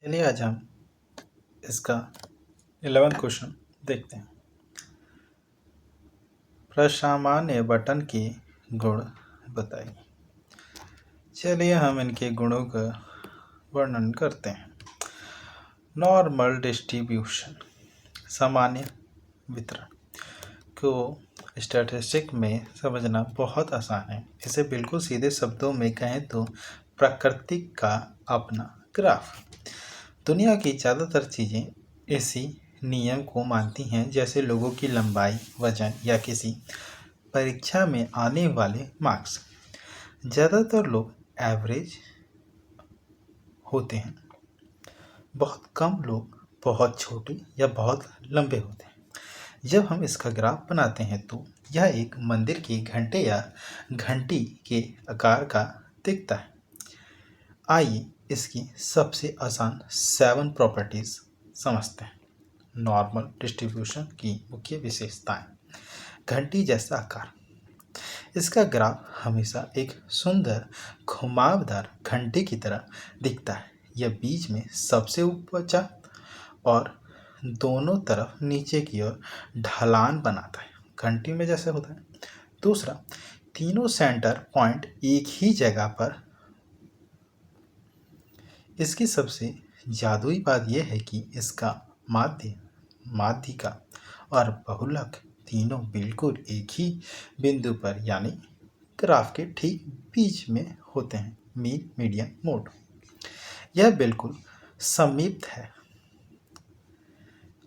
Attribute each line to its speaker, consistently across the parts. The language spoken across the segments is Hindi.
Speaker 1: चलिए आज हम इसका 11वां क्वेश्चन देखते हैं। प्रसामान्य बटन के गुण बताइए। चलिए हम इनके गुणों का वर्णन करते हैं। नॉर्मल डिस्ट्रीब्यूशन, सामान्य वितरण को स्टैटिस्टिक में समझना बहुत आसान है। इसे बिल्कुल सीधे शब्दों में कहें तो प्रकृति का अपना ग्राफ। दुनिया की ज़्यादातर चीज़ें इसी नियम को मानती हैं, जैसे लोगों की लंबाई, वजन या किसी परीक्षा में आने वाले मार्क्स। ज़्यादातर लोग एवरेज होते हैं, बहुत कम लोग बहुत छोटे या बहुत लंबे होते हैं। जब हम इसका ग्राफ बनाते हैं तो यह एक मंदिर के घंटे या घंटी के आकार का दिखता है। आइए इसकी सबसे आसान 7 प्रॉपर्टीज समझते हैं। नॉर्मल डिस्ट्रीब्यूशन की मुख्य विशेषताएं। घंटी जैसा आकार, इसका ग्राफ हमेशा एक सुंदर घुमावदार घंटी की तरह दिखता है। यह बीच में सबसे ऊंचा और दोनों तरफ नीचे की ओर ढलान बनाता है, घंटी में जैसे होता है। दूसरा, तीनों सेंटर पॉइंट एक ही जगह पर। इसकी सबसे जादुई बात यह है कि इसका माध्य, माध्यिका और बहुलक तीनों बिल्कुल एक ही बिंदु पर यानी ग्राफ के ठीक बीच में होते हैं। मीन मीडियन मोड, यह बिल्कुल समीप है।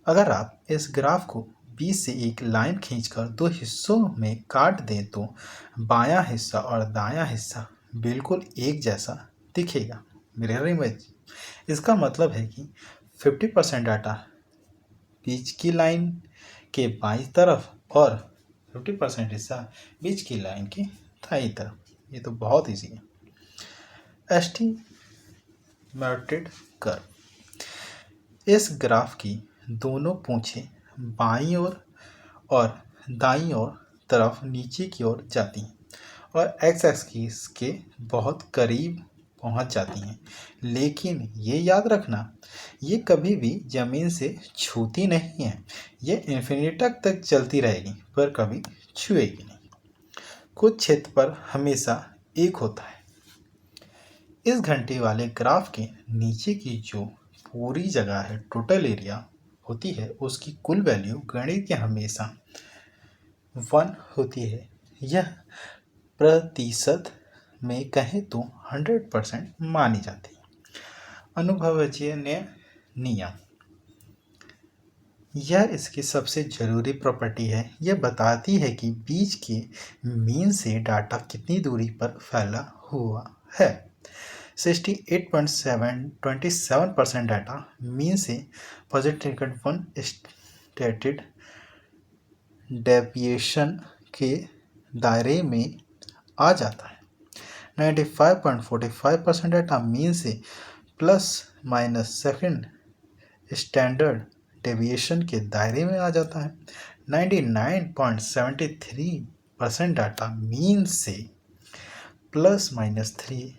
Speaker 1: अगर आप इस ग्राफ को बीच से एक लाइन खींचकर 2 हिस्सों में काट दें तो बायां हिस्सा और दायां हिस्सा बिल्कुल एक जैसा दिखेगा, मिरर इमेज। इसका मतलब है कि 50% डाटा बीच की लाइन के बाईं तरफ और 50% हिस्सा बीच की लाइन की दाईं तरफ। ये तो बहुत ईजी है। एस्टिमेटेड कर्व, इस ग्राफ की दोनों पूंछें बाईं ओर और दाईं ओर तरफ नीचे की ओर जाती हैं और एक्स एक्सिस के बहुत करीब पहुंच जाती हैं। लेकिन ये याद रखना, ये कभी भी ज़मीन से छूती नहीं है। ये इन्फिनिटी तक चलती रहेगी पर कभी छुएगी नहीं। कुछ क्षेत्र पर हमेशा एक होता है। इस घंटे वाले ग्राफ के नीचे की जो पूरी जगह है, टोटल एरिया होती है, उसकी कुल वैल्यू गणित के हमेशा 1 होती है। यह प्रतिशत में कहें तो 100% मानी जाती है। अनुभवजन्य नियम, यह इसकी सबसे ज़रूरी प्रॉपर्टी है। यह बताती है कि बीच के मीन से डाटा कितनी दूरी पर फैला हुआ है। 68.27% डाटा मीन से +1 स्टेटेड डेविएशन के दायरे में आ जाता है। 95.45% डाटा मीन से ±2 स्टैंडर्ड डेविएशन के दायरे में आ जाता है। 99.73% डाटा मीन से ±3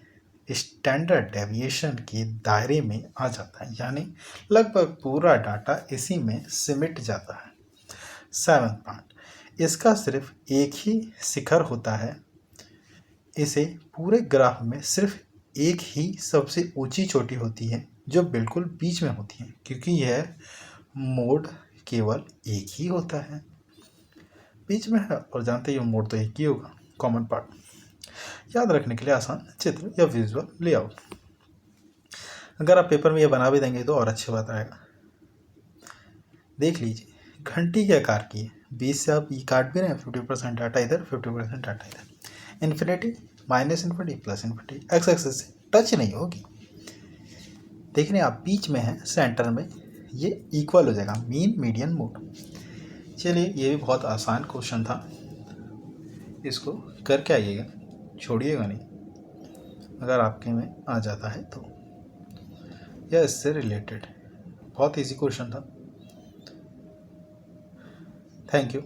Speaker 1: स्टैंडर्ड डेविएशन के दायरे में आ जाता है, यानी लगभग पूरा डाटा इसी में सिमट जाता है। 7 पॉइंट, इसका सिर्फ एक ही शिखर होता है। इसे पूरे ग्राफ में सिर्फ एक ही सबसे ऊंची चोटी होती है जो बिल्कुल बीच में होती है, क्योंकि यह मोड केवल एक ही होता है, बीच में है। और जानते ही मोड तो एक ही होगा, कॉमन पार्ट। याद रखने के लिए आसान चित्र या विजुअल लेआउट। अगर आप पेपर में यह बना भी देंगे तो और अच्छी बात आएगा। देख लीजिए, घंटी के आकार की है, बीच से आप ये काट भी रहे हैं, 50% डाटा इधर, 50% डाटा इधर। Infinity, -infinity, +infinity, x axis से टच नहीं होगी। देख रहे हैं आप, बीच में है, सेंटर में, ये इक्वल हो जाएगा, मीन मीडियन मोड। चलिए, ये भी बहुत आसान क्वेश्चन था, इसको करके आइएगा, छोड़िएगा नहीं अगर आपके में आ जाता है तो। यह इससे रिलेटेड बहुत इजी क्वेश्चन था। Thank you.